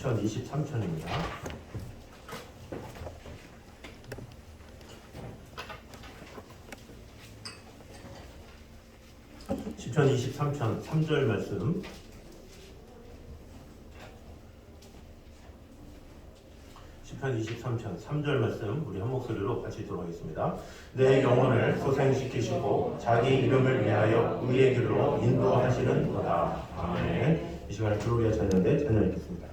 10천, 23천입니다. 10천, 23천, 3절 말씀. 10편 23편 3절 말씀 우리 한 목소리로 같이 읽도록 하겠습니다. 내 영혼을 소생시키시고 자기 이름을 위하여 의의 길로 인도하시는 도다. 아멘. 이 시간에 글로리아 찬양대 찬양 읽겠습니다.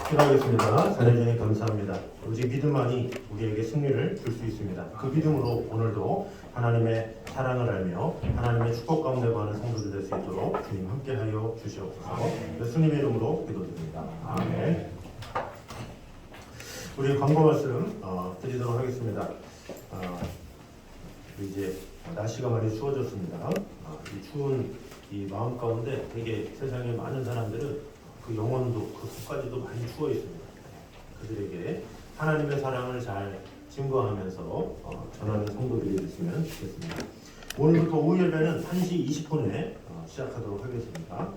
기도하겠습니다. 자녀주님 감사합니다. 오직 믿음만이 우리에게 승리를 줄 수 있습니다. 그 믿음으로 오늘도 하나님의 사랑을 알며 하나님의 축복 가운데 거하는 성도들 될 수 있도록 주님 함께하여 주시옵소서. 예수님의 이름으로 기도드립니다. 아멘. 우리 광고 말씀 드리도록 하겠습니다. 이제 날씨가 많이 추워졌습니다. 이 추운 이 마음 가운데 되게 세상에 많은 사람들은 그 영혼도 그 속까지도 많이 추워 있습니다. 그들에게 하나님의 사랑을 잘 증거하면서 전하는 성도들이 됐으면 좋겠습니다. 오늘부터 오후 예배는 1시 20분에 시작하도록 하겠습니다.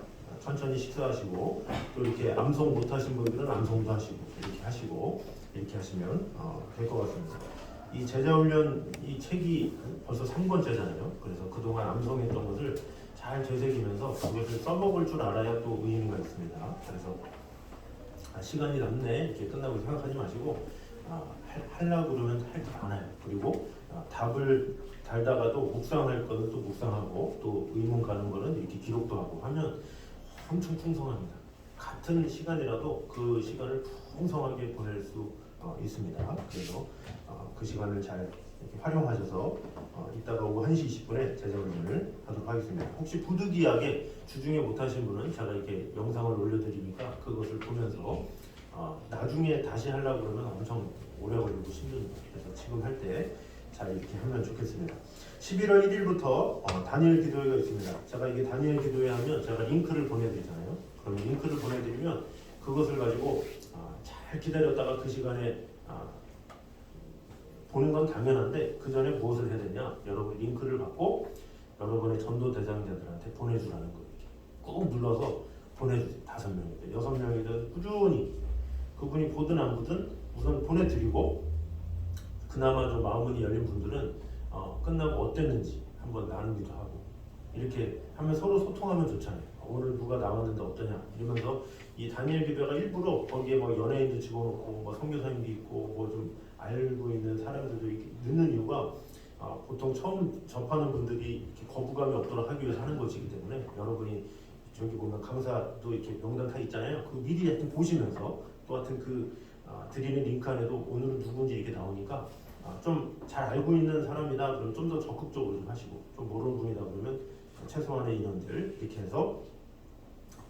천천히 식사하시고 또 이렇게 암송 못하신 분들은 암송도 하시고 이렇게 하시고 이렇게 하시면 될 것 같습니다. 이 제자훈련 이 책이 벌써 3권째잖아요. 그래서 그동안 암송했던 것을 잘 되새기면서 그것을 써먹을 줄 알아야 또 의미가 있습니다. 그래서 시간이 남네 이렇게 끝나고 생각하지 마시고 하려고 그러면 할 게 많아요. 그리고 답을 달다가도 묵상할 거는 또 묵상하고 또 의문 가는 거는 이렇게 기록도 하고 하면 엄청 풍성합니다. 같은 시간이라도 그 시간을 풍성하게 보낼 수 있습니다. 그래서 그 시간을 잘 이렇게 활용하셔서 이따가 오후 1시 20분에 재정리를 하도록 하겠습니다. 혹시 부득이하게 주중에 못하신 분은 제가 이렇게 영상을 올려드리니까 그것을 보면서 나중에 다시 하려고 그러면 엄청 오래 걸리고 힘듭니다. 그래서 지금 할 때 잘 이렇게 하면 좋겠습니다. 11월 1일부터 다니엘 기도회가 있습니다. 제가 이게 다니엘 기도회 하면 제가 링크를 보내드리잖아요. 그럼 링크를 보내드리면 그것을 가지고 잘 기다렸다가 그 시간에 보는 건 당연한데 그 전에 무엇을 해야 되냐? 여러분 링크를 받고 여러분의 전도 대상자들한테 보내주라는 거예요. 꾹 눌러서 보내주세요. 5명이든 6명이든 꾸준히 그분이 보든 안 보든 우선 보내드리고 그나마 좀 마음문이 열린 분들은 끝나고 어땠는지 한번 나누기도 하고 이렇게 하면 서로 소통하면 좋잖아요. 오늘 누가 나왔는데 어떠냐 이러면서 이 다니엘 기도가 일부러 거기에 뭐 연예인도 집어넣고 뭐 선교사님도 있고 뭐 좀 알고 있는 사람들도 이렇게 넣는 이유가 보통 처음 접하는 분들이 이렇게 거부감이 없도록 하기 위해서 하는 것이기 때문에 여러분이 저기 보면 강사도 이렇게 명단 다 있잖아요. 그 미리 하여튼 보시면서 또 하여튼 그 드리는 링크 안에도 오늘은 누군지 이렇게 나오니까 좀 잘 알고 있는 사람이다 그러면 좀 더 적극적으로 좀 하시고 좀 모르는 분이다 그러면 최소한의 인원들 이렇게 해서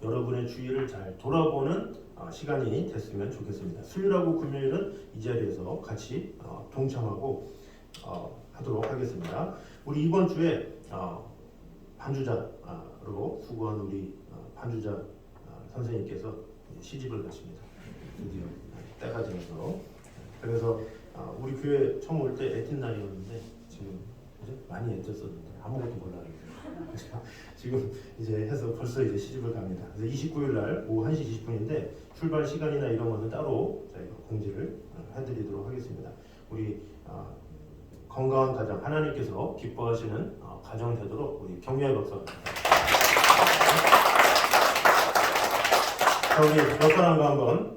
여러분의 주위를 잘 돌아보는 시간이 됐으면 좋겠습니다. 수요일하고 금요일은 이 자리에서 같이 동참하고 하도록 하겠습니다. 우리 이번 주에 반주자로 수고한 우리 반주자 선생님께서 시집을 가십니다. 드디어 때가 지나서 그래서 우리 교회 처음 올 때 애띤 날이었는데 지금 이제 많이 애텼었는데 아무것도 몰라요. 지금 이제 해서 벌써 이제 시집을 갑니다. 그래서 29일 날 오후 1시 20분인데 출발 시간이나 이런 것은 따로 저희가 공지를 해드리도록 하겠습니다. 우리 건강한 가정 하나님께서 기뻐하시는 가정 되도록 우리 경미의 박사 우리 몇 사람과 한번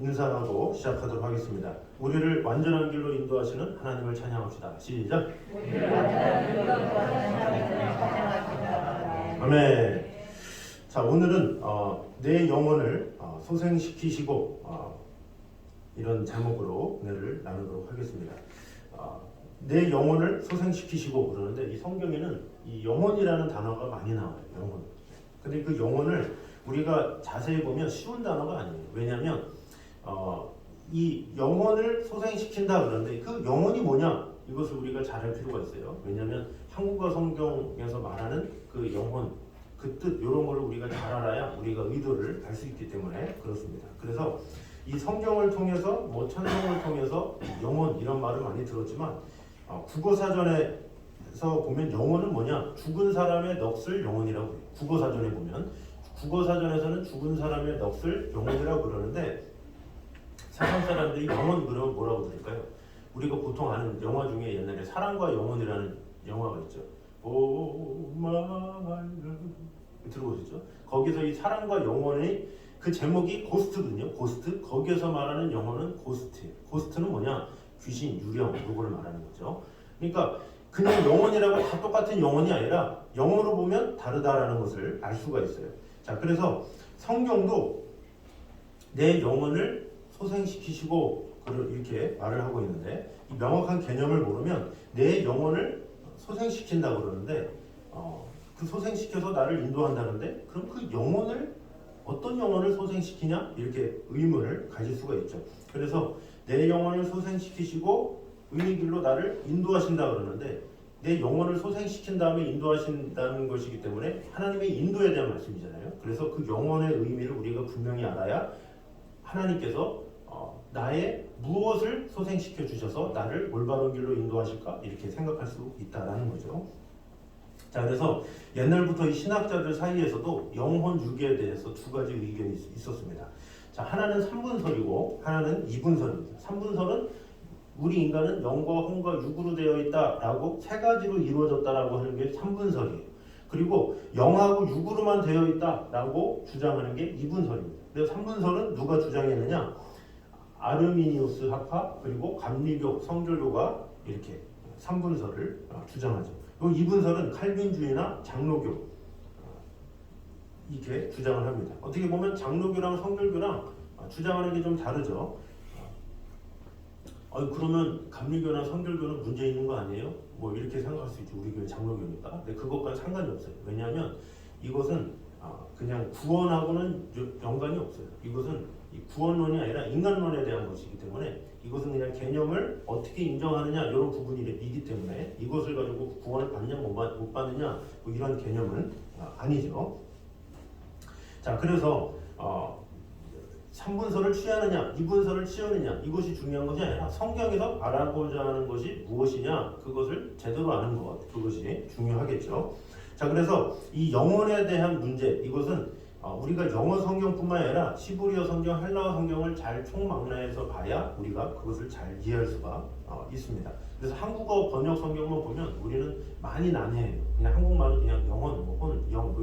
인사하고 시작하도록 하겠습니다. 우리를 완전한 길로 인도하시는 하나님을 찬양합시다. 시작. 우리를 완전한 길로 인도하시는 하나님을 찬양합시다. 아멘. 자, 오늘은 내 영혼을 소생시키시고 이런 제목으로 은혜를 나누도록 하겠습니다. 내 영혼을 소생시키시고 그러는데 이 성경에는 이 영혼이라는 단어가 많이 나와요. 영혼. 근데 그 영혼을 우리가 자세히 보면 쉬운 단어가 아니에요. 왜냐하면 이 영혼을 소생시킨다 그러는데 그 영혼이 뭐냐 이것을 우리가 잘 알 필요가 있어요. 왜냐하면 한국어 성경에서 말하는 그 영혼 그 뜻 이런 걸 우리가 잘 알아야 우리가 의도를 알 수 있기 때문에 그렇습니다. 그래서 이 성경을 통해서 뭐 찬송을 통해서 영혼 이런 말을 많이 들었지만 국어사전에서 보면 영혼은 뭐냐 죽은 사람의 넋을 영혼이라고 해요. 국어사전에 보면 국어사전에서는 죽은 사람의 넋을 영혼이라고 그러는데 세상 사람들이 영혼 그러면 뭐라고 들을까요? 우리가 보통 아는 영화 중에 옛날에 사랑과 영혼이라는 영화가 있죠. 오 마이 러브 들어보셨죠? 거기서 이 사랑과 영혼의 그 제목이 고스트거든요. 고스트. 거기에서 말하는 영혼은 고스트예요. 고스트는 뭐냐? 귀신, 유령 이걸 말하는 거죠. 그러니까 그냥 영혼이라고 다 똑같은 영혼이 아니라 영어로 보면 다르다라는 것을 알 수가 있어요. 자, 그래서 성경도 내 영혼을 소생시키시고 이렇게 말을 하고 있는데 이 명확한 개념을 모르면 내 영혼을 소생시킨다고 그러는데 그 소생시켜서 나를 인도한다는데 그럼 그 영혼을 어떤 영혼을 소생시키냐 이렇게 의문을 가질 수가 있죠. 그래서 내 영혼을 소생시키시고 의의 길로 나를 인도하신다 그러는데 내 영혼을 소생시킨 다음에 인도하신다는 것이기 때문에 하나님의 인도에 대한 말씀이잖아요. 그래서 그 영혼의 의미를 우리가 분명히 알아야 하나님께서 나의 무엇을 소생시켜 주셔서 나를 올바른 길로 인도하실까 이렇게 생각할 수 있다라는 거죠. 자, 그래서 옛날부터 이 신학자들 사이에서도 영혼 유기에 대해서 두 가지 의견이 있었습니다. 자, 하나는 3분설이고 하나는 2분설입니다. 3분설은 우리 인간은 영과 혼과 육으로 되어 있다라고 세 가지로 이루어졌다라고 하는 게 3분설이에요. 그리고 영하고 육으로만 되어 있다라고 주장하는 게 2분설입니다. 그래서 3분설은 누가 주장했느냐? 아르미니우스 학파 그리고 감리교, 성결교가 이렇게 3분설을 주장하죠. 그리고 2분설은 칼빈주의나 장로교 이렇게 주장을 합니다. 어떻게 보면 장로교랑 성결교랑 주장하는 게 좀 다르죠. 그러면 감리교나 성결교는 문제 있는 거 아니에요? 뭐 이렇게 생각할 수 있죠. 우리 교회 장로교니까. 근데 그것과는 상관이 없어요. 왜냐하면 이것은 그냥 구원하고는 연관이 없어요. 이것은 구원론이 아니라 인간론에 대한 것이기 때문에 이것은 그냥 개념을 어떻게 인정하느냐 이런 부분이기 때문에 이것을 가지고 구원을 받느냐 못 받느냐 뭐 이런 개념은 아니죠. 자, 그래서 3분서를 취하느냐 2분서를 취하느냐 이것이 중요한 것이 아니라 성경에서 알아보자 하는 것이 무엇이냐 그것을 제대로 아는 것 그것이 중요하겠죠. 자, 그래서 이 영혼에 대한 문제 이것은 우리가 영어 성경뿐만 아니라 시브리어 성경, 헬라어 성경을 잘 총망라해서 봐야 우리가 그것을 잘 이해할 수가 있습니다. 그래서 한국어 번역 성경만 보면 우리는 많이 난해해요. 그냥 한국말은 그냥 영혼, 혼, 영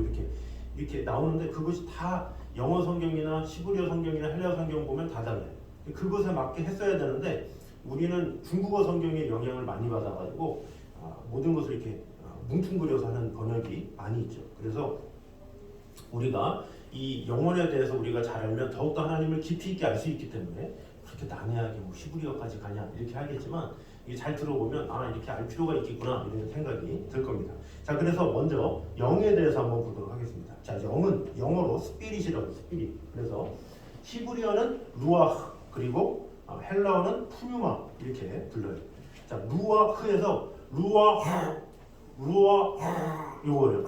이렇게 나오는데 그것이 다 영어 성경이나 시브리어 성경이나 헬라어 성경 보면 다 달라요. 그것에 맞게 했어야 되는데 우리는 중국어 성경의 영향을 많이 받아가지고 모든 것을 이렇게 뭉뚱그려서 하는 번역이 많이 있죠. 그래서 우리가 이 영혼에 대해서 우리가 잘 알면 더욱더 하나님을 깊이 있게 알 수 있기 때문에 그렇게 난해하게 뭐 시브리어까지 가냐 이렇게 하겠지만 이게 잘 들어보면 이렇게 알 필요가 있겠구나 이런 생각이 들 겁니다. 자, 그래서 먼저 영에 대해서 한번 보도록 하겠습니다. 자, 영은 영어로 스피릿이라고 스피릿. 그래서 히브리어는 루아흐 그리고 헬라어는 푸뉴마 이렇게 불러요. 자, 루아흐에서 루아흐 이거예요.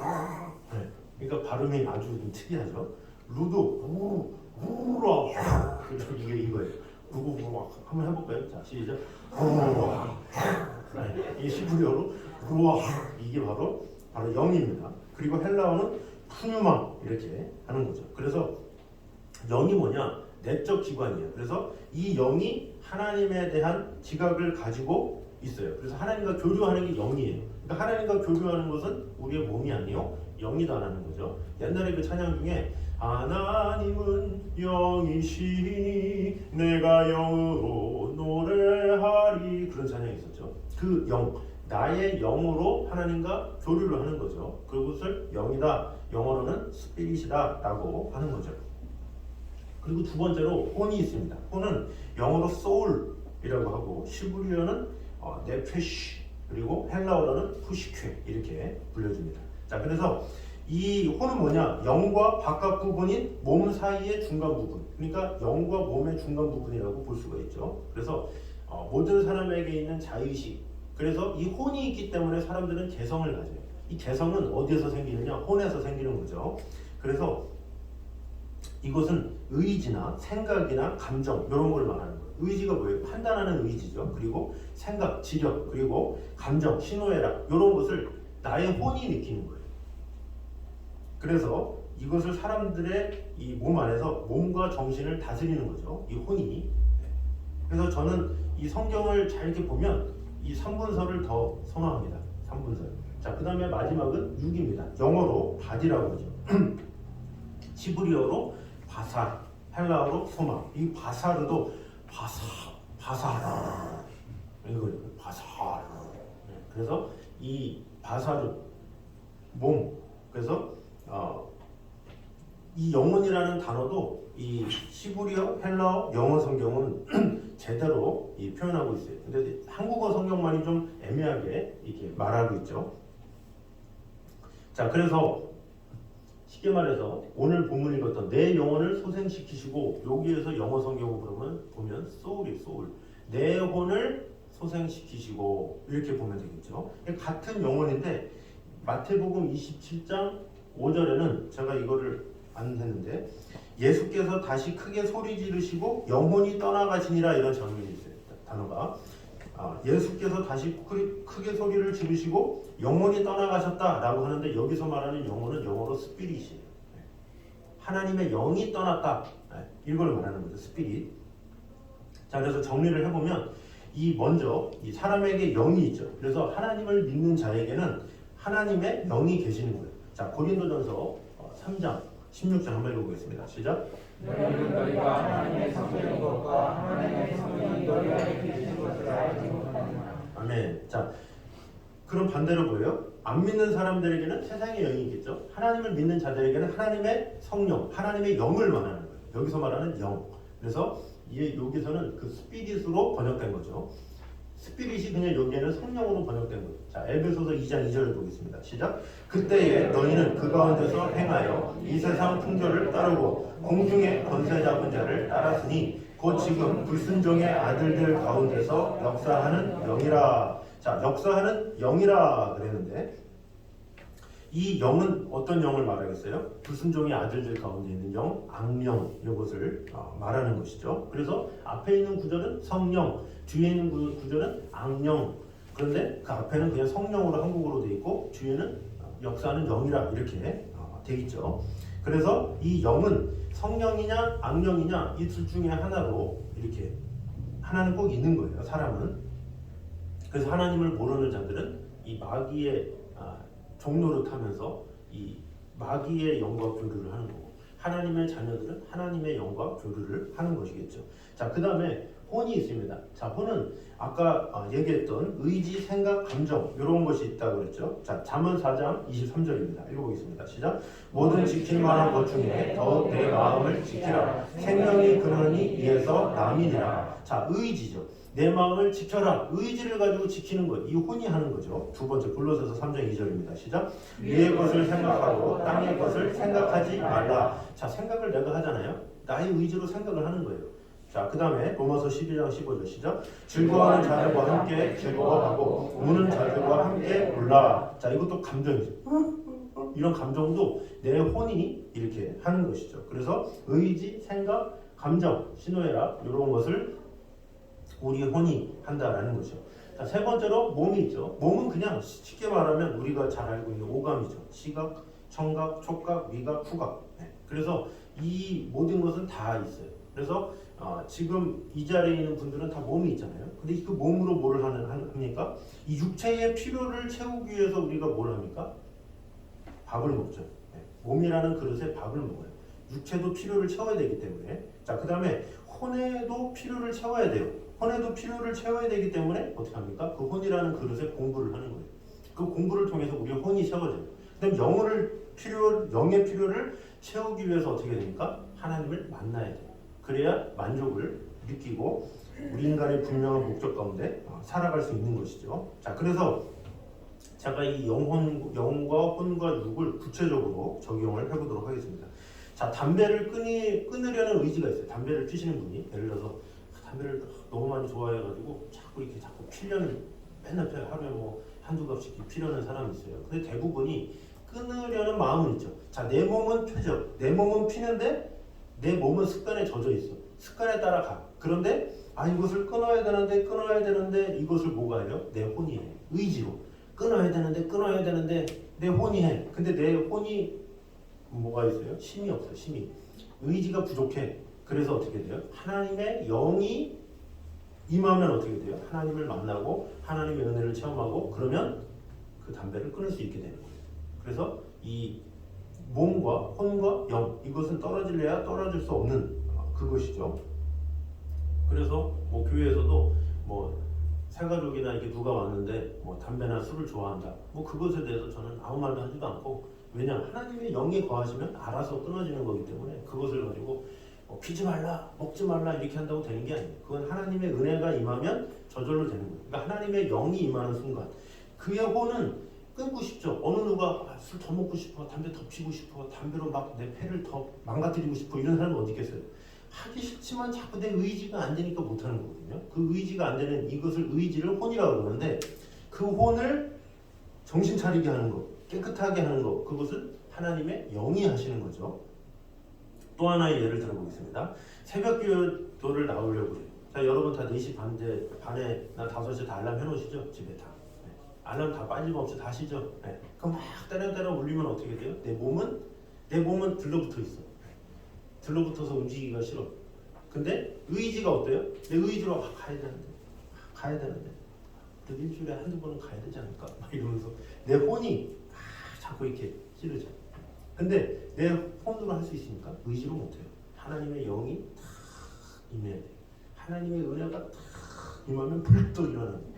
네. 그러니까 발음이 아주 좀 특이하죠. 루도 우라 이게 이거예요. 루고 한번 해볼까요? 자, 시작. 이 시브리어로 루아 이게 바로 영입니다. 그리고 헬라어는 푸뉴마 이렇게 하는 거죠. 그래서 영이 뭐냐? 내적 기관이에요. 그래서 이 영이 하나님에 대한 지각을 가지고 있어요. 그래서 하나님과 교류하는 게 영이에요. 그러니까 하나님과 교류하는 것은 우리의 몸이 아니요 영이다라는 거죠. 옛날에 그 찬양 중에 하나님은 영이시니 내가 영으로 노래하리 그런 찬양이 있었죠. 그 영, 나의 영으로 하나님과 교류를 하는 거죠. 그것을 영이다, 영어로는 스피릿이다 라고 하는 거죠. 그리고 두 번째로 혼이 있습니다. 혼은 영어로 soul이라고 하고 시브리어는 네페시 그리고 헬라어로는 푸시케 이렇게 불려집니다. 자, 그래서 이 혼은 뭐냐? 영과 바깥 부분인 몸 사이의 중간 부분. 그러니까 영과 몸의 중간 부분이라고 볼 수가 있죠. 그래서 모든 사람에게 있는 자의식. 그래서 이 혼이 있기 때문에 사람들은 개성을 가져요. 이 개성은 어디에서 생기느냐? 혼에서 생기는 거죠. 그래서 이것은 의지나 생각이나 감정 이런 걸 말하는 거예요. 의지가 뭐예요? 판단하는 의지죠. 그리고 생각, 지력, 그리고 감정, 신호애락 이런 것을 나의 혼이 느끼는 거예요. 그래서 이것을 사람들의 이 몸 안에서 몸과 정신을 다스리는 거죠. 이 혼이. 그래서 저는 이 성경을 잘 이렇게 보면 이 3분서를 더 선호합니다. 3분서. 자, 그 다음에 마지막은 6입니다. 영어로 바디라고 하죠. 시브리어로 바사, 헬라어로 소마. 이 바사르도 바사르 이거예요. 바사르. 그래서 이 바사르 몸. 그래서 이 영혼이라는 단어도 이 시브리어, 헬라어, 영어 성경은 제대로 표현하고 있어요. 근데 한국어 성경만이 좀 애매하게 이렇게 말하고 있죠. 자, 그래서 쉽게 말해서 오늘 본문 읽었던 내 영혼을 소생시키시고 여기에서 영어 성경으로 보면 soul이 soul. 내 혼을 소생시키시고 이렇게 보면 되겠죠. 같은 영혼인데 마태복음 27장 5절에는 제가 이거를 안 했는데 예수께서 다시 크게 소리 지르시고 영혼이 떠나가시니라 이런 장면이 있어요. 단어가 예수께서 다시 크게 소리를 지르시고 영혼이 떠나가셨다라고 하는데 여기서 말하는 영혼은 영어로 스피릿이에요. 하나님의 영이 떠났다 이걸 말하는 거죠. 스피릿. 자, 그래서 정리를 해보면 먼저 이 사람에게 영이 있죠. 그래서 하나님을 믿는 자에게는 하나님의 영이 계시는 거예요. 자, 고린도전서 3장 16절 한번 읽어보겠습니다. 시작. 너희는 너희가 하나님의 성령인 것과 하나님의 성령이 너희 안에 계시는 것을 알지 못하느냐. 아멘. 자, 그럼 반대로 뭐예요? 안 믿는 사람들에게는 세상의 영이 있겠죠. 하나님을 믿는 자들에게는 하나님의 성령, 하나님의 영을 말하는 거예요. 여기서 말하는 영. 그래서 여기서는 그 스피릿으로 번역된 거죠. 스피릿이 그냥 여기에는 성령으로 번역된 거죠. 자, 에베소서 2장 2절을 보겠습니다. 시작. 그때에 너희는 그 가운데서 행하여 이 세상 풍조를 따르고 공중의 권세 잡은 자를 따랐으니 곧 지금 불순종의 아들들 가운데서 역사하는 영이라. 자, 역사하는 영이라 그랬는데 이 영은 어떤 영을 말하겠어요? 불순종의 아들들 가운데 있는 영, 악령 이것을 말하는 것이죠. 그래서 앞에 있는 구절은 성령, 뒤에 있는 구절은 악령. 그런데 그 앞에는 그냥 성령으로 한국어로 돼 있고 뒤에는 역사하는 영이라 이렇게 돼 있죠. 그래서 이 영은 성령이냐 악령이냐 이 둘 중에 하나로 이렇게 하나는 꼭 있는 거예요. 사람은. 그래서 하나님을 모르는 자들은 이 마귀의 종로를 타면서 이 마귀의 영과 교류를 하는 거고 하나님의 자녀들은 하나님의 영과 교류를 하는 것이겠죠. 자, 그 다음에 혼이 있습니다. 자, 혼은 아까 얘기했던 의지, 생각, 감정 이런 것이 있다고 그랬죠. 자, 잠언 4장 23절입니다. 읽어보겠습니다. 시작. 모든 지킬 만한 것 중에 더욱 내 마음을 지키라. 생명이 그러니 이에서 남이니라. 자, 의지죠. 내 마음을 지켜라. 의지를 가지고 지키는 것. 이 혼이 하는 거죠. 두 번째 골로새서 3장 2절입니다. 시작. 위의 것을 생각하고 땅의 것을 생각하지 말라. 자, 생각을 내가 하잖아요. 나의 의지로 생각을 하는 거예요. 자, 그 다음에 로마서 12장 15절 시작. 즐거워하는 자들과 함께 즐거워하고 우는 자들과 함께 울라. 자, 이것도 감정이죠. 이런 감정도 내 혼이 이렇게 하는 것이죠. 그래서 의지, 생각, 감정, 시노에라 이런 것을 우리 혼이 한다라는 거죠. 자, 세 번째로 몸이 있죠. 몸은 그냥 쉽게 말하면 우리가 잘 알고 있는 오감이죠. 시각, 청각, 촉각, 미각, 후각. 네. 그래서 이 모든 것은 다 있어요. 그래서 지금 이 자리에 있는 분들은 다 몸이 있잖아요. 근데 그 몸으로 뭘 합니까? 이 육체의 필요를 채우기 위해서 우리가 뭘 합니까? 밥을 먹죠. 네. 몸이라는 그릇에 밥을 먹어요. 육체도 필요를 채워야 되기 때문에. 자, 그 다음에 혼에도 필요를 채워야 돼요. 혼에도 필요를 채워야 되기 때문에 어떻게 합니까? 그 혼이라는 그릇에 공부를 하는 거예요. 그 공부를 통해서 우리의 혼이 채워져요. 그다음 영의 필요를 채우기 위해서 어떻게 됩니까? 하나님을 만나야 돼요. 그래야 만족을 느끼고 우리 인간의 분명한 목적 가운데 살아갈 수 있는 것이죠. 자, 그래서 제가 이 영과 혼과 육을 구체적으로 적용을 해보도록 하겠습니다. 자, 담배를 끊으려는 의지가 있어요. 담배를 피시는 분이 예를 들어서 담배를 너무 많이 좋아해가지고 자꾸 피려는 맨날 하루에 뭐 한두 갑씩 피려는 사람이 있어요. 근데 대부분이 끊으려는 마음은 있죠. 자, 내 몸은 펴죠. 내 몸은 피는데 내 몸은 습관에 젖어 있어. 습관에 따라가. 그런데 이것을 끊어야 되는데 이것을 뭐가 해요? 내 혼이 해. 의지로 끊어야 되는데 내 혼이 해. 근데 내 혼이 뭐가 있어요? 힘이 없어요. 힘이. 의지가 부족해. 그래서 어떻게 돼요? 하나님의 영이 임하면 어떻게 돼요? 하나님을 만나고 하나님의 은혜를 체험하고 그러면 그 담배를 끊을 수 있게 되는 거예요. 그래서 이 몸과 혼과 영 이것은 떨어질래야 떨어질 수 없는 그것이죠. 그래서 뭐 교회에서도 뭐 새가족이나 이게 누가 왔는데 뭐 담배나 술을 좋아한다. 뭐 그것에 대해서 저는 아무 말도 하지도 않고 왜냐 하나님의 영이 거하시면 알아서 끊어지는 거기 때문에 그것을 가지고 피지 말라, 먹지 말라 이렇게 한다고 되는 게 아니에요. 그건 하나님의 은혜가 임하면 저절로 되는 거예요. 그러니까 하나님의 영이 임하는 순간 그의 혼은 끊고 싶죠. 어느 누가 술 더 먹고 싶어, 담배 더 피고 싶어, 담배로 막 내 폐를 더 망가뜨리고 싶어 이런 사람은 어디 있겠어요? 하기 싫지만 자꾸 내 의지가 안 되니까 못하는 거거든요. 그 의지가 안 되는 이것을 의지를 혼이라고 그러는데 그 혼을 정신 차리게 하는 것, 깨끗하게 하는 것 그것을 하나님의 영이 하시는 거죠. 또 하나의 예를 들어보겠습니다. 새벽 기도를 나오려고 해요. 자, 여러분 다 4시 반에 나 5시에 다 알람 해놓으시죠? 집에 다. 네. 알람 다 빠짐없이 다 하시죠? 네. 그럼 막 때려때려 울리면 어떻게 돼요? 내 몸은 들러붙어 있어. 들러붙어서 움직이기가 싫어. 근데 의지가 어때요? 내 의지로 가야 되는데 그래도 일주일에 한두 번은 가야 되지 않을까? 막 이러면서 내 혼이 자꾸 이렇게 찌르죠. 근데 내 혼으로 할 수 있습니까? 의지로 못해요. 하나님의 영이 탁 임해야 돼요. 하나님의 은혜가 탁 임하면 벌떡 일어나는 거예요.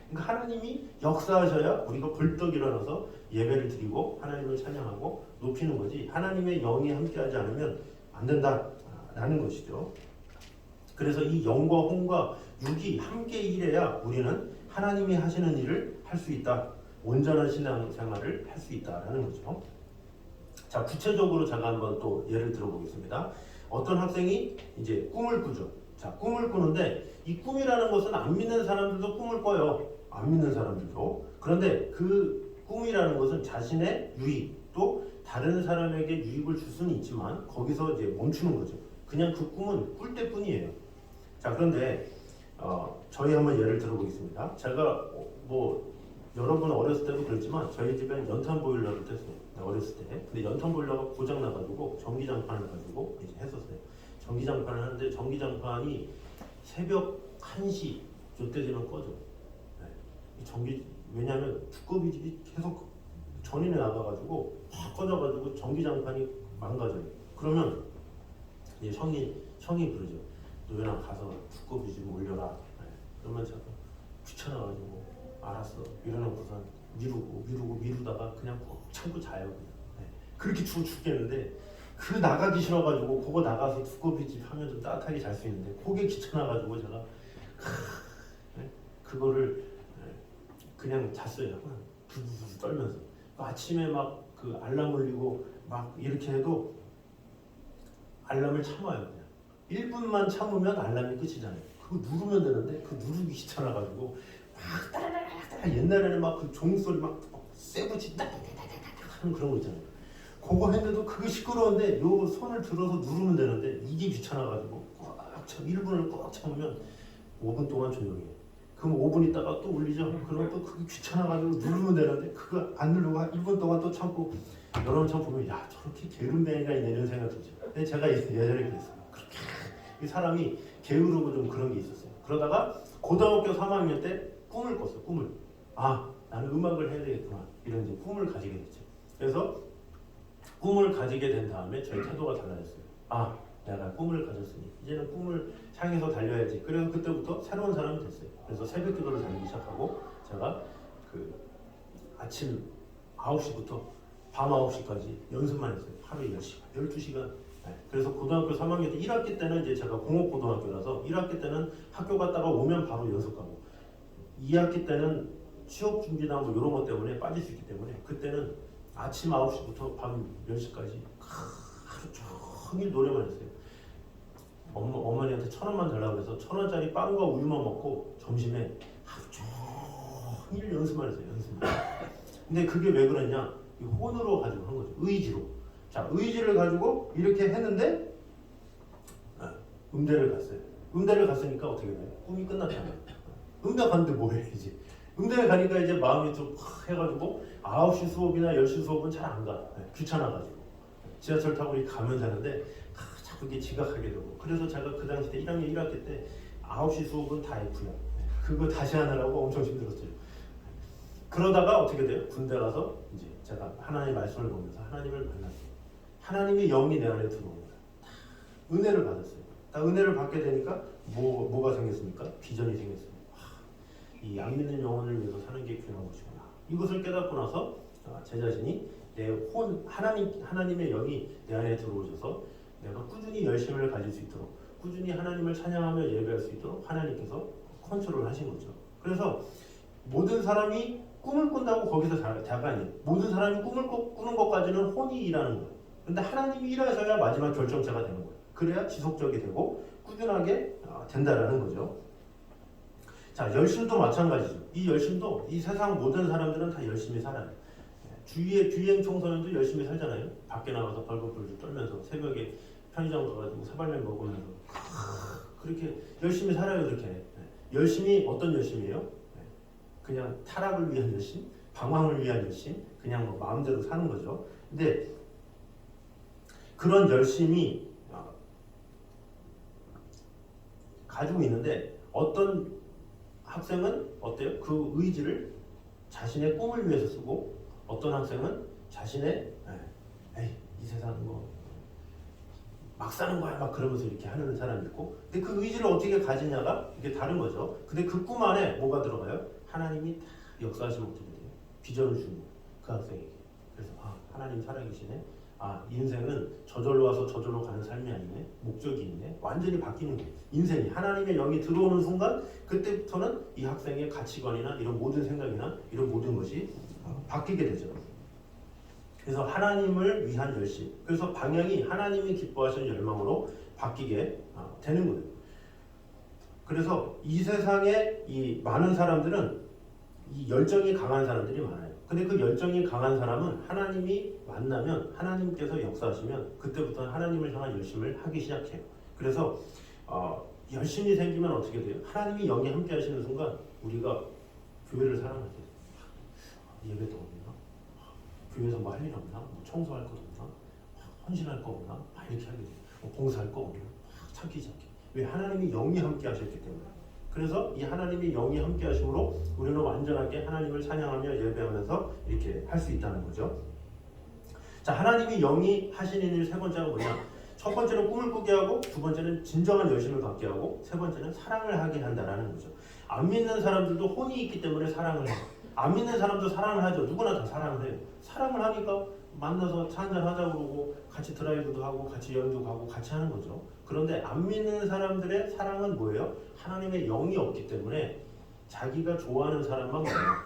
그러니까 하나님이 역사하셔야 우리가 벌떡 일어나서 예배를 드리고 하나님을 찬양하고 높이는 거지 하나님의 영이 함께하지 않으면 안 된다라는 것이죠. 그래서 이 영과 혼과 육이 함께 일해야 우리는 하나님이 하시는 일을 할 수 있다. 온전한 신앙생활을 할 수 있다라는 거죠. 자, 구체적으로 제가 한번 또 예를 들어보겠습니다. 어떤 학생이 이제 꿈을 꾸죠. 자, 꿈을 꾸는데 이 꿈이라는 것은 안 믿는 사람들도 꿈을 꿔요. 안 믿는 사람들도. 그런데 그 꿈이라는 것은 자신의 유익 또 다른 사람에게 유익을 줄 수는 있지만 거기서 이제 멈추는 거죠. 그냥 그 꿈은 꿀 때뿐이에요. 자, 그런데 저희 한번 예를 들어보겠습니다. 제가 뭐 여러분 어렸을 때도 그랬지만 저희 집에 연탄 보일러를 뗐어요. 어렸을 때. 근데 연탄 보일러가 고장 나가지고 전기장판을 가지고 이제 했었어요. 전기장판을 하는데 전기장판이 새벽 1시 저때 되면 꺼져. 네. 이 전기 왜냐하면 두꺼비 집이 계속 전인에 나가가지고 확 꺼져가지고 전기장판이 망가져요. 그러면 이제 형이 그러죠. 너희랑 가서 두꺼비 집 올려라. 네. 그러면 제가 귀찮아가지고 알았어. 이러고선 미루다가 그냥 꼭 참고 자요. 그냥. 네. 그렇게 추워 죽겠는데 그 나가기 싫어가지고 그거 나가서 두꺼비집 하면 좀 따뜻하게 잘 수 있는데 그게 귀찮아가지고 제가 네? 그거를 그냥 잤어요. 부부부 떨면서 아침에 막 그 알람 울리고 막 이렇게 해도 알람을 참아요. 그냥 1분만 참으면 알람이 끝이잖아요. 그거 누르면 되는데 그 누르기 귀찮아가지고 막 따라라라 옛날에는 막 그 종소리 막 쇠붙이 따다다다다 하는 그런 거 있잖아요. 그거 했는데도 그게 시끄러운데 요 손을 들어서 누르면 되는데 이게 귀찮아가지고 꽉 참 1분을 꽉 참으면 5분 동안 조용히 해. 그럼 5분 있다가 또 울리죠. 그러면 또 그게 귀찮아가지고 누르면 되는데 그거 안 누르고 1분 동안 또 참고 여러분 참 보면 야 저렇게 게으름뱅이가 있네 이런 생각 들죠. 근데 제가 예전에 그랬어요. 그렇게 이 사람이 게으르고 좀 그런 게 있었어요. 그러다가 고등학교 3학년 때 꿈을 꿨어요. 꿈을. 아 나는 음악을 해야 되겠구나 이런 이제 꿈을 가지게 됐죠. 그래서 꿈을 가지게 된 다음에 저의 태도가 달라졌어요. 아 내가 꿈을 가졌으니 이제는 꿈을 향해서 달려야지. 그래서 그때부터 새로운 사람이 됐어요. 그래서 새벽 기도를 다니기 시작하고 제가 그 아침 9시부터 밤 9시까지 연습만 했어요. 하루에 10시간, 12시간. 네. 그래서 고등학교 3학년 때 1학기 때는 이제 제가 공업고등학교라서 1학기 때는 학교 갔다가 오면 바로 연습 가고 2학기 때는 취업 준비나 뭐 이런 것 때문에 빠질 수 있기 때문에 그때는 아침 9시부터 밤 10시까지 하루 종일 노래만 했어요. 어머니한테 1,000원만 달라고 해서 1,000원짜리 빵과 우유만 먹고 점심에 하루 종일 연습만 했어요. 연습만. 근데 그게 왜 그랬냐? 이 혼으로 가지고 한 거죠. 의지로. 자, 의지를 가지고 이렇게 했는데 음대를 갔어요. 음대를 갔으니까 어떻게 돼요? 꿈이 끝났잖아요. 음대 갔는데 뭐 해 이제? 음대를 가니까 이제 마음이 좀 해가지고 9시 수업이나 10시 수업은 잘 안 가. 귀찮아가지고. 지하철 타고 이렇게 가면 되는데 자꾸 이게 지각하게 되고. 그래서 제가 그 당시 때 1학년 1학기 때 9시 수업은 다 F야. 그거 다시 하느라고 엄청 힘들었어요. 그러다가 어떻게 돼요? 군대 가서 이제 제가 하나님의 말씀을 보면서 하나님을 만났어요. 하나님의 영이 내 안에 들어온 거야. 은혜를 받았어요. 딱 은혜를 받게 되니까 뭐가 생겼습니까? 비전이 생겼어요. 이 안 믿는 영혼을 위해서 사는 게 귀한 것이구나. 이것을 깨닫고 나서 제 자신이 하나님의 영이 내 안에 들어오셔서 내가 꾸준히 열심을 가질 수 있도록 꾸준히 하나님을 찬양하며 예배할 수 있도록 하나님께서 컨트롤 하신 거죠. 그래서 모든 사람이 꿈을 꾼다고 거기서 다가 아니에요. 모든 사람이 꿈을 꾸는 것까지는 혼이 일하는 거예요. 근데 하나님이 일하셔야 마지막 결정체가 되는 거예요. 그래야 지속적이 되고 꾸준하게 된다라는 거죠. 자, 열심도 마찬가지죠. 이 열심도 이 세상 모든 사람들은 다 열심히 살아요. 주위의 비행 청소년도 열심히 살잖아요. 밖에 나가서 벌벌벌 떨면서 새벽에 편의점 가가지고 사발면 먹으면서 그렇게 열심히 살아요. 그렇게 열심히 어떤 열심이에요? 그냥 타락을 위한 열심, 방황을 위한 열심, 그냥 뭐 마음대로 사는 거죠. 근데 그런 열심이 가지고 있는데 어떤 학생은 어때요? 그 의지를 자신의 꿈을 위해서 쓰고 어떤 학생은 자신의 이 세상 뭐 막 사는 거야 막 그러면서 이렇게 하는 사람이 있고 근데 그 의지를 어떻게 가지냐가 이게 다른 거죠. 근데 그 꿈 안에 뭐가 들어가요? 하나님이 다 역사하시면 어떻게 돼요? 비전을 주는 그 학생에게. 그래서 하나님 살아계시네. 인생은 저절로 와서 저절로 가는 삶이 아니네. 목적이 있네. 완전히 바뀌는 거예요. 인생이 하나님의 영이 들어오는 순간 그때부터는 이 학생의 가치관이나 이런 모든 생각이나 이런 모든 것이 바뀌게 되죠. 그래서 하나님을 위한 열심. 그래서 방향이 하나님이 기뻐하시는 열망으로 바뀌게 되는 거예요. 그래서 이 세상에 이 많은 사람들은 이 열정이 강한 사람들이 많아요. 근데 그 열정이 강한 사람은 하나님이 만나면 하나님께서 역사하시면 그때부터는 하나님을 향한 열심을 하기 시작해요. 그래서 열심이 생기면 어떻게 돼요? 하나님이 영이 함께 하시는 순간 우리가 교회를 사랑하게 돼요. 예배도 없나? 교회에서 뭐 할 일 없나? 뭐 청소할 것 없나? 헌신할 거 없나? 이렇게 하게 돼요. 뭐 봉사할 거 없나? 찾기 시작해. 왜? 하나님이 영이 함께 하셨기 때문에. 그래서 이 하나님이 영이 함께 하심으로 우리는 완전하게 하나님을 찬양하며 예배하면서 이렇게 할 수 있다는 거죠. 자, 하나님이 영이 하시는 일 세 번째가 뭐냐? 첫 번째는 꿈을 꾸게 하고, 두 번째는 진정한 열심을 갖게 하고, 세 번째는 사랑을 하게 한다라는 거죠. 안 믿는 사람들도 혼이 있기 때문에 사랑을 해요. 안 믿는 사람도 사랑을 하죠. 누구나 다 사랑을 해요. 사랑을 하니까 만나서 차 한잔 하자고 그러고 같이 드라이브도 하고 같이 여행도 가고 같이 하는 거죠. 그런데 안 믿는 사람들의 사랑은 뭐예요? 하나님의 영이 없기 때문에 자기가 좋아하는 사람만 만나,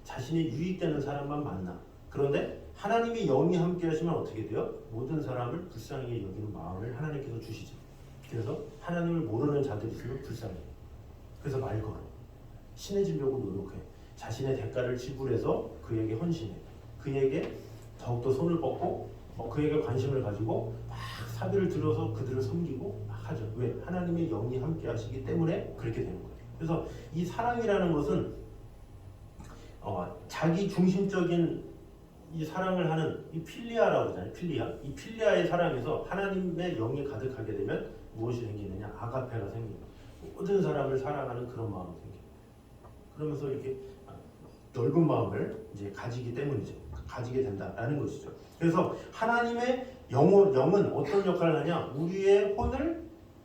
자신이 유익되는 사람만 만나. 그런데 하나님의 영이 함께 하시면 어떻게 돼요? 모든 사람을 불쌍히 여기는 마음을 하나님께서 주시죠. 그래서 하나님을 모르는 자들이 있으면 불쌍해. 그래서 말 걸어. 친해지려고 노력해. 자신의 대가를 지불해서 그에게 헌신해. 그에게 더욱더 손을 뻗고 그에게 관심을 가지고 막 사비를 들여서 그들을 섬기고 막 하죠. 왜? 하나님의 영이 함께 하시기 때문에 그렇게 되는 거예요. 그래서 이 사랑이라는 것은 자기 중심적인 이 사랑을 하는 이 필리아라고 하잖아요. 필리아. 이 필리아의 사랑에서 하나님의 영이 가득하게 되면 무엇이 생기느냐? 아가페가 생깁니다. 모든 사람을 사랑하는 그런 마음이 생겨요. 그러면서 이렇게 넓은 마음을 이제 가지기 때문이죠. 가지게 된다라는 것이죠. 그래서 하나님의 영은 어떤 역할을 하냐? 우리의 혼을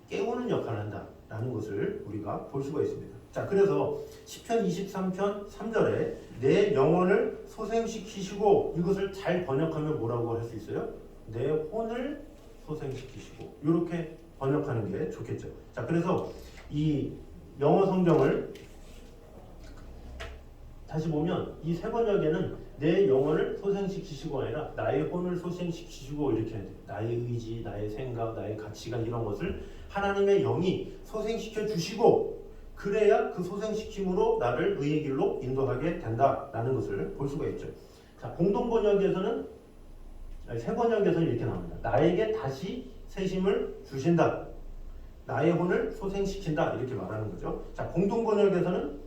깨우는 역할을 한다라는 것을 우리가 볼 수가 있습니다. 자, 그래서 시편 23편 3절에 내 영혼을 소생시키시고, 이것을 잘 번역하면 뭐라고 할 수 있어요? 내 혼을 소생시키시고, 이렇게 번역하는 게 좋겠죠. 자, 그래서 이 영어 성경을 다시 보면 이 세 번역에는 내 영혼을 소생시키시고 아니라 나의 혼을 소생시키시고 이렇게 해야 돼요. 나의 의지, 나의 생각, 나의 가치관 이런 것을 하나님의 영이 소생시켜 주시고, 그래야 그 소생시킴으로 나를 의의 길로 인도하게 된다라는 것을 볼 수가 있죠. 자, 공동 번역에서는 세 번역에서는 이렇게 나옵니다. 나에게 다시 새 힘을 주신다. 나의 혼을 소생시킨다. 이렇게 말하는 거죠. 자, 공동 번역에서는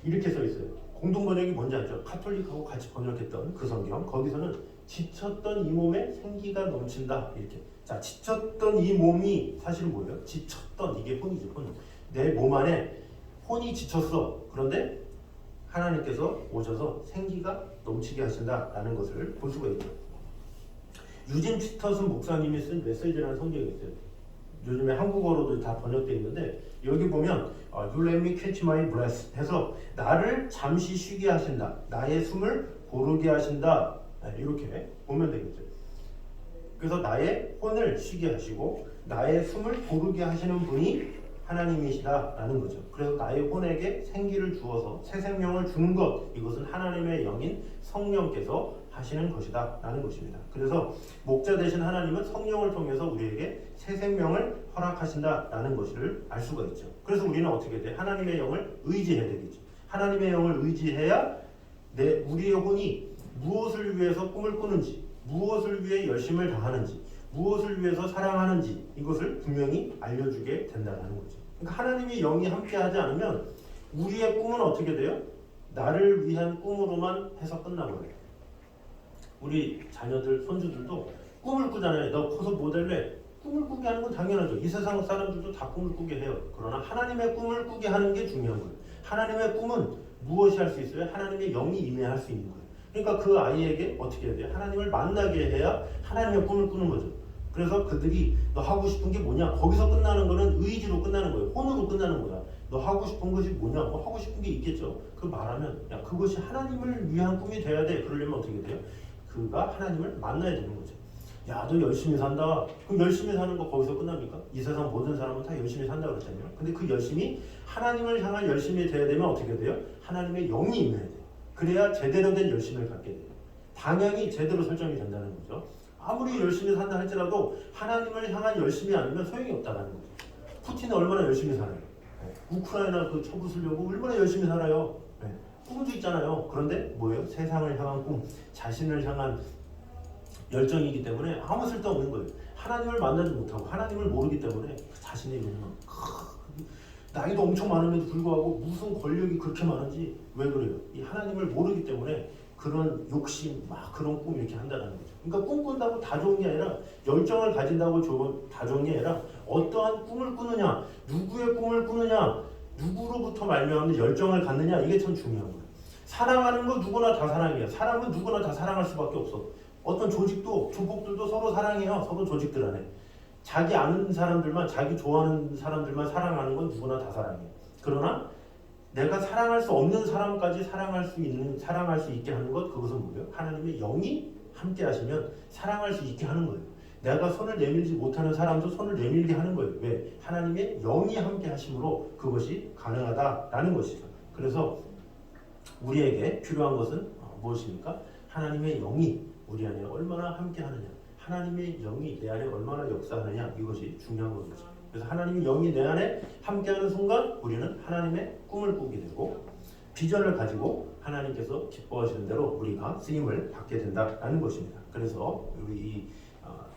이렇게 써 있어요. 공동 번역이 뭔지 알죠? 카톨릭하고 같이 번역했던 그 성경. 거기서는 지쳤던 이 몸에 생기가 넘친다. 이렇게. 자, 지쳤던 이 몸이 사실 뭐예요? 지쳤던 이게 혼이죠. 혼. 내 몸 안에 혼이 지쳤어. 그런데 하나님께서 오셔서 생기가 넘치게 하신다라는 것을 볼 수가 있죠. 유진 피터슨 목사님이 쓴 메시지라는 성경이 있어요. 요즘에 한국어로도 다 번역되어 있는데 여기 보면 You let me catch my breath 해서 나를 잠시 쉬게 하신다. 나의 숨을 고르게 하신다. 이렇게 보면 되겠죠. 그래서 나의 혼을 쉬게 하시고 나의 숨을 고르게 하시는 분이 하나님이시다라는 거죠. 그래서 나의 혼에게 생기를 주어서 새 생명을 주는 것, 이것은 하나님의 영인 성령께서 하시는 것이다 라는 것입니다. 그래서 목자 되신 하나님은 성령을 통해서 우리에게 새 생명을 허락하신다라는 것을 알 수가 있죠. 그래서 우리는 어떻게 돼? 하나님의 영을 의지해야 되겠죠. 하나님의 영을 의지해야 우리의 혼이 무엇을 위해서 꿈을 꾸는지, 무엇을 위해 열심을 다하는지, 무엇을 위해서 사랑하는지 이것을 분명히 알려주게 된다는 거죠. 그러니까 하나님의 영이 함께하지 않으면 우리의 꿈은 어떻게 돼요? 나를 위한 꿈으로만 해서 끝나버려요. 우리 자녀들, 손주들도 꿈을 꾸잖아요. 너 커서 뭐 될래? 꿈을 꾸게 하는 건 당연하죠. 이 세상 사람들도 다 꿈을 꾸게 해요. 그러나 하나님의 꿈을 꾸게 하는 게 중요한 거예요. 하나님의 꿈은 무엇이 할 수 있어요? 하나님의 영이 임해할 수 있는 거예요. 그러니까 그 아이에게 어떻게 해야 돼요? 하나님을 만나게 해야 하나님의 꿈을 꾸는 거죠. 그래서 그들이 너 하고 싶은 게 뭐냐? 거기서 끝나는 거는 의지로 끝나는 거예요. 혼으로 끝나는 거야. 너 하고 싶은 것이 뭐냐? 뭐 하고 싶은 게 있겠죠. 그 말하면 야 그것이 하나님을 위한 꿈이 돼야 돼. 그러려면 어떻게 돼요? 그가 하나님을 만나야 되는 거죠. 야, 너 열심히 산다. 그럼 열심히 사는 거 거기서 끝납니까? 이 세상 모든 사람은 다 열심히 산다 그랬잖아요. 근데 그 열심이 하나님을 향한 열심이 돼야 되면 어떻게 돼요? 하나님의 영이 임해야 돼요. 그래야 제대로 된 열심을 갖게 돼요. 방향이 제대로 설정이 된다는 거죠. 아무리 열심히 산다 할지라도 하나님을 향한 열심이 아니면 소용이 없다는 거죠. 푸틴은 얼마나 열심히 살아요. 우크라이나 그 쳐부수려고 얼마나 열심히 살아요. 꿈도 있잖아요. 그런데 뭐예요? 세상을 향한 꿈, 자신을 향한 열정이기 때문에 아무 쓸데없는 거예요. 하나님을 만나지 못하고 하나님을 모르기 때문에 자신의 믿음은 나이도 엄청 많음에도 불구하고 무슨 권력이 그렇게 많은지 왜 그래요? 이 하나님을 모르기 때문에 그런 욕심, 막 그런 꿈 이렇게 한다는 거죠. 그러니까 꿈 꾼다고 다 좋은 게 아니라 열정을 가진다고 다 좋은 게 아니라 어떠한 꿈을 꾸느냐, 누구의 꿈을 꾸느냐, 누구로부터 말미암아 열정을 갖느냐 이게 참 중요한 거예요. 사랑하는 거 누구나 다 사랑해요. 사람은 누구나 다 사랑할 수밖에 없어. 어떤 조직도 조폭들도 서로 사랑해요. 서로 조직들 안에. 자기 아는 사람들만 자기 좋아하는 사람들만 사랑하는 건 누구나 다 사랑해요. 그러나 내가 사랑할 수 없는 사람까지 사랑할 수 있게 하는 것 그것은 뭐예요? 하나님의 영이 함께 하시면 사랑할 수 있게 하는 거예요. 내가 손을 내밀지 못하는 사람도 손을 내밀게 하는 거예요. 왜? 하나님의 영이 함께 하심으로 그것이 가능하다라는 것이죠. 그래서 우리에게 필요한 것은 무엇입니까? 하나님의 영이 우리 안에 얼마나 함께 하느냐, 하나님의 영이 내 안에 얼마나 역사하느냐 이것이 중요한 것이죠. 그래서 하나님의 영이 내 안에 함께하는 순간 우리는 하나님의 꿈을 꾸게 되고 비전을 가지고 하나님께서 기뻐하시는 대로 우리가 쓰임을 받게 된다라는 것입니다. 그래서 우리 이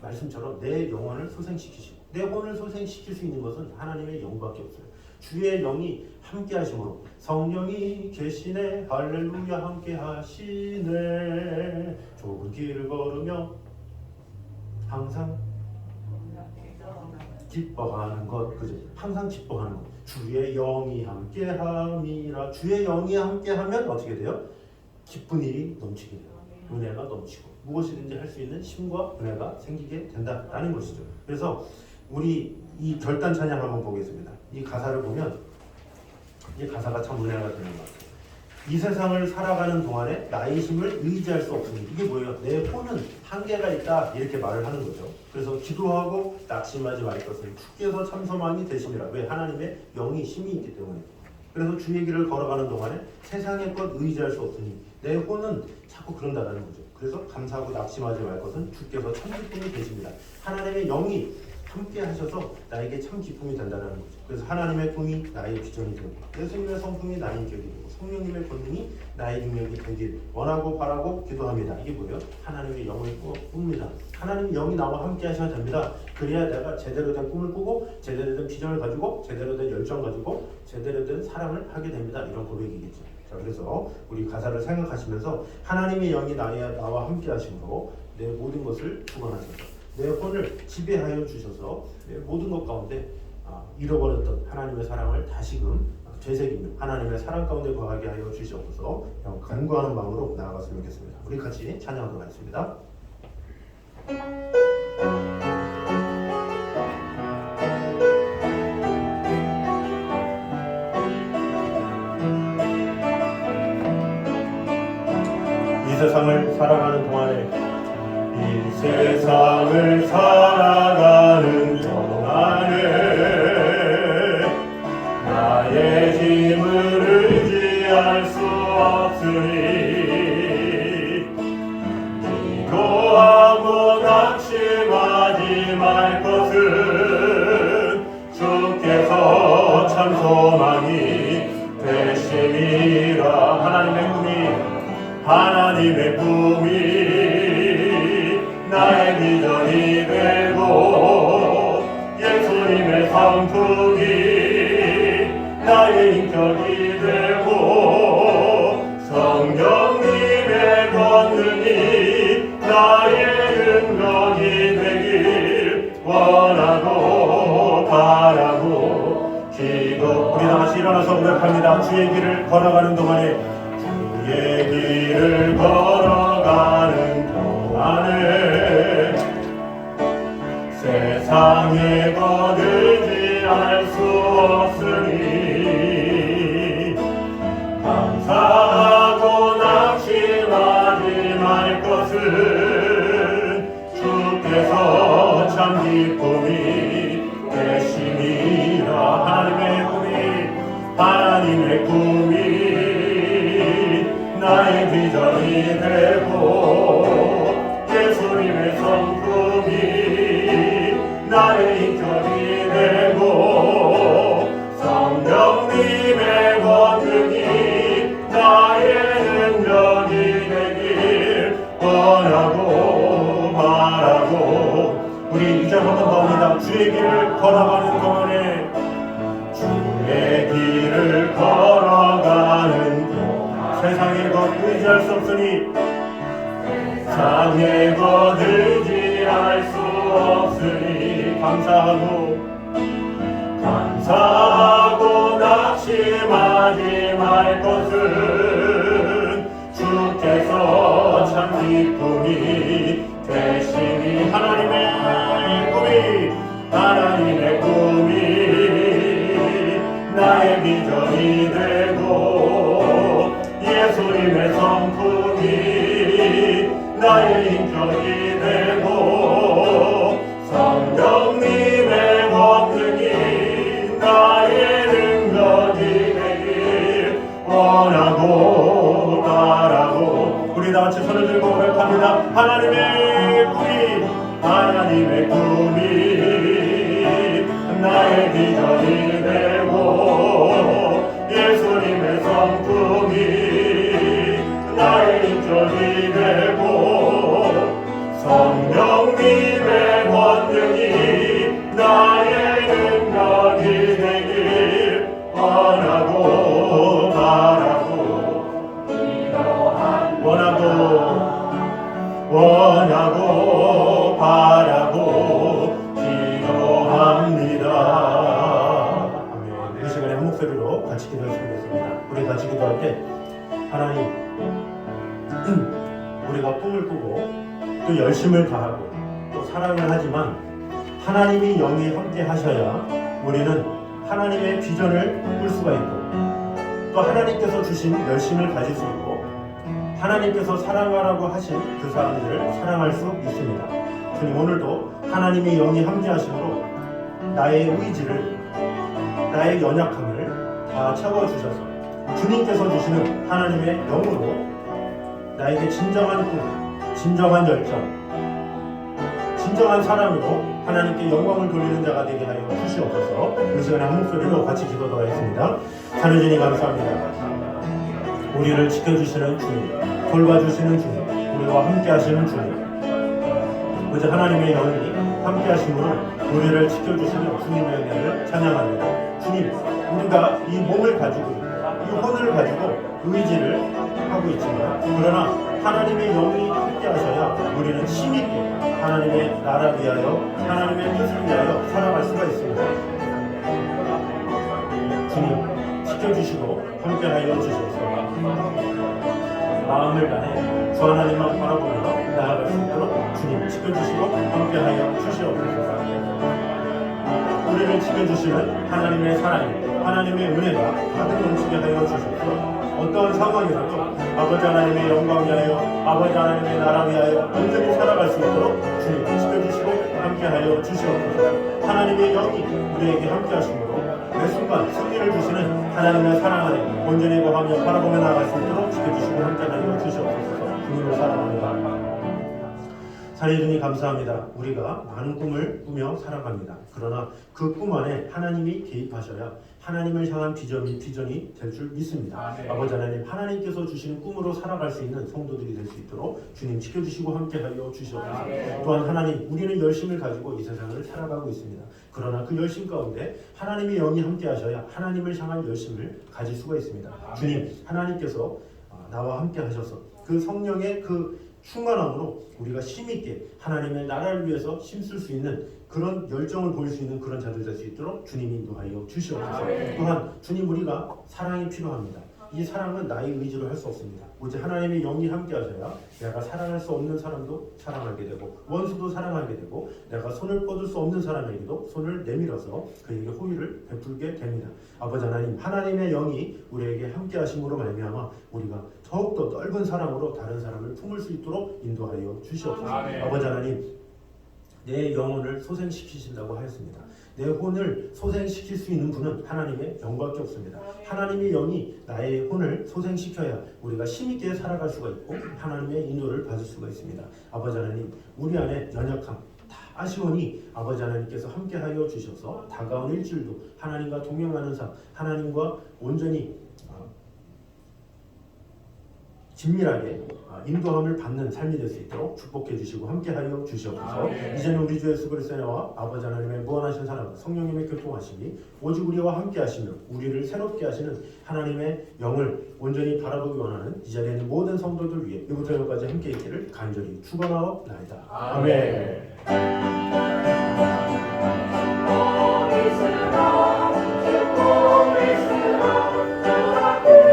말씀처럼 내 영혼을 소생시키시고 내 혼을 소생시킬 수 있는 것은 하나님의 영밖에 없어요. 주의 영이 함께 하심으로 성령이 계시네 할렐루야 함께 하시네 좁은 길을 걸으며 항상 기뻐하는 것, 그죠? 항상 기뻐하는 것. 주의 영이 함께함이라. 주의 영이 함께하면 어떻게 돼요? 기쁜 일이 넘치게 돼요. 은혜가 넘치고 무엇이든지 할 수 있는 힘과 은혜가 생기게 된다라는 것이죠. 그래서 우리 이 결단 찬양 한번 보겠습니다. 이 가사를 보면 이 가사가 참 은혜가 되는 것 같아요. 이 세상을 살아가는 동안에 나의 힘을 의지할 수 없으니 이게 뭐예요? 내 혼은 한계가 있다 이렇게 말을 하는 거죠. 그래서 기도하고 낙심하지 말 것은 주께서 참소망이 되심이라. 왜? 하나님의 영이 힘이 있기 때문에. 그래서 주의 길을 걸어가는 동안에 세상의 것 의지할 수 없으니 내 혼은 자꾸 그런다는 거죠. 그래서 감사하고 낙심하지 말 것은 주께서 참 기쁨이 되십니다. 하나님의 영이 함께 하셔서 나에게 참 기쁨이 된다는 거죠. 그래서 하나님의 꿈이 나의 비전이 되고 예수님의 성품이 나의 인격이 되고 성령님의 권능이 나의 능력이 되길 원하고 바라고 기도합니다. 이게 뭐예요? 하나님의 영을 꿉니다. 하나님의 영이 나와 함께 하셔야 됩니다. 그래야 내가 제대로 된 꿈을 꾸고 제대로 된 비전을 가지고 제대로 된 열정 가지고 제대로 된 사랑을 하게 됩니다. 이런 고백이겠죠. 자, 그래서 우리 가사를 생각하시면서 하나님의 영이 나와 함께 하심으로 내 모든 것을 주관하셔서 내 혼을 지배하여 주셔서 내 모든 것 가운데 잃어버렸던 하나님의 사랑을 다시금 되새기며 하나님의 사랑 가운데 거하게 하여 주시옵소서. 간구하는 마음으로 나아갔으면 좋겠습니다. 우리 같이 찬양하도록 하겠습니다. 이 세상을 살아가는 동안에 이 세상을 살아가는 동안에 나의 힘을 의지할 수 없으니 기도하고 낙심하지 말 것은 주께서 참 소망이 되심이라. 하나님의 꿈이 나의 비전이 되고 예수님의 성품이 나의 인격이 되고 성령님의 권능이 나의 능력이 되길 원하고 바라고 기도. 우리 다 같이 일어나서 고백합니다. 주의 길을 걸어가는 동안에 주의 길을 걸어가는 동안에 세상의 것 의지할 수 없으니 감사하고 낙심하지 말 것은 주께서 기쁨이 되심이라. 하나님의 꿈이 나의 비전이 되고 예수님의 성품이 나의 인격이 되고 성령님의 권능이 나의 능력이 되길 원하고 바라고. 우리 이제 한번 더 합니다. 주의 길을 걸어가는 동안에 주의 길을 걸어가는 동안 세상의 것 의지할 수 없으니 세상의 것 의지할 수 없으니 감사하고 낙심하지 말 것은 주께서 참 기쁨이 되시니. 하나님의 꿈이 나의 비전이 되고 예수님의 성품이 나의 인격이 되고 성령님의 권능이 나의 능력이 되길 원하고 바라고. 우리 다같이 손을 들고 고백합니다. 하나님의 꿈이 나의 비전이 되고 예수님의 성품이 나의 인격이 되고 성령님의 권능이 나의 능력이 되길 원하고 바라고 기도합니다. 아멘. 이 시간에 한 목소리로 같이 기도했으면 좋겠습니다. 우리 같이 기도할 때 하나님, 우리가 꿈을 꾸고 또 열심을 다하고 또 사랑을 하지만 하나님이 영이 함께 하셔야 우리는 하나님의 비전을 꿀 수가 있고 또 하나님께서 주신 열심을 가질 수 있고 하나님께서 사랑하라고 하신 그 사람들을 사랑할 수 있습니다. 주님, 오늘도 하나님의 영이 함께 하심으로 나의 의지를, 나의 연약함을 다 채워주셔서 주님께서 주시는 하나님의 영으로 나에게 진정한 꿈, 진정한 열정, 진정한 사랑으로 하나님께 영광을 돌리는 자가 되게 하여 주시옵소서. 이 시간에 한 목소리로 같이 기도하겠습니다. 자녀진이 감사합니다. 우리를 지켜주시는 주님, 돌봐주시는 주님, 우리와 함께 하시는 주님, 어제 하나님의 영이 함께 하심으로 우리를 지켜주시는 주님의 은혜를 찬양합니다. 주님, 우리가 이 몸을 가지고 있고 이 혼을 가지고 의지를 하고 있지만 그러나 하나님의 영이 함께 하셔야 우리는 힘있게 하나님의 나라 위하여 하나님의 뜻을 위하여 살아갈 수가 있습니다. 주님, 지켜주시고 함께하여 주셔서 마음을 다해 주 하나님만 바라보며 나아갈 수 있도록 주님 지켜주시고 함께하여 주시옵소서. 우리를 지켜주시는 하나님의 사랑, 하나님의 은혜가 가득 넘치게 하여 주셔서 어떠한 상황이라도 아버지 하나님의 영광 위하여 아버지 하나님의 나라 위하여 온전히 살아갈 수 있도록 주님 지켜주시고 함께하여 주시옵소서. 하나님의 영이 우리에게 함께하심으로 매 순간 승리를 주시는 하나님의 사랑 안에 온전히 거하며 바라보며 나아갈 수 있도록 지켜주시고 함께하여 주시옵소서. 주님을 사랑합니다. 사랑해주니 감사합니다. 우리가 많은 꿈을 꾸며 살아갑니다. 그러나 그 꿈 안에 하나님이 개입하셔야 하나님을 향한 비전이 될 줄 믿습니다. 아버지 하나님, 하나님께서 주시는 꿈으로 살아갈 수 있는 성도들이 될 수 있도록 주님 지켜주시고 함께하여 주시옵소서. 또한 하나님, 우리는 열심을 가지고 이 세상을 살아가고 있습니다. 그러나 그 열심 가운데 하나님의 영이 함께하셔야 하나님을 향한 열심을 가질 수가 있습니다. 주님, 하나님께서 나와 함께 하셔서 그 성령의 그 충만함으로 우리가 힘있게 하나님의 나라를 위해서 힘쓸 수 있는 그런 열정을 보일 수 있는 그런 자들 될 수 있도록 주님이 인도하여 주시옵소서. 또한 주님, 우리가 사랑이 필요합니다. 이 사랑은 나의 의지로 할 수 없습니다. 오직 하나님의 영이 함께 하셔야 내가 사랑할 수 없는 사람도 사랑하게 되고 원수도 사랑하게 되고 내가 손을 뻗을 수 없는 사람에게도 손을 내밀어서 그에게 호의를 베풀게 됩니다. 아버지 하나님, 하나님의 영이 우리에게 함께 하심으로 말미암아 우리가 더욱더 넓은 사랑으로 다른 사람을 품을 수 있도록 인도하여 주시옵소서. 아버지 하나님, 내 영혼을 소생시키신다고 하였습니다. 내 혼을 소생시킬 수 있는 분은 하나님의 영밖에 없습니다. 하나님의 영이 나의 혼을 소생시켜야 우리가 힘있게 살아갈 수가 있고 하나님의 인도를 받을 수가 있습니다. 아버지 하나님, 우리 안에 연약함 다 아시오니 아버지 하나님께서 함께하여 주셔서 다가온 일주일도 하나님과 동행하는 삶, 하나님과 온전히 긴밀하게 인도함을 받는 삶이 될 수 있도록 축복해 주시고 함께하여 주시옵소서. 이제는 우리 주 예수 그리스도의 나와 아버지 하나님의 무한하신 사랑, 성령님의 교통하심이 오직 우리와 함께하시며 우리를 새롭게 하시는 하나님의 영을 온전히 바라보기 원하는 이 자리에 있는 모든 성도들 위해 이부터 여기까지 함께 있기를 간절히 축원하옵나이다. 아멘.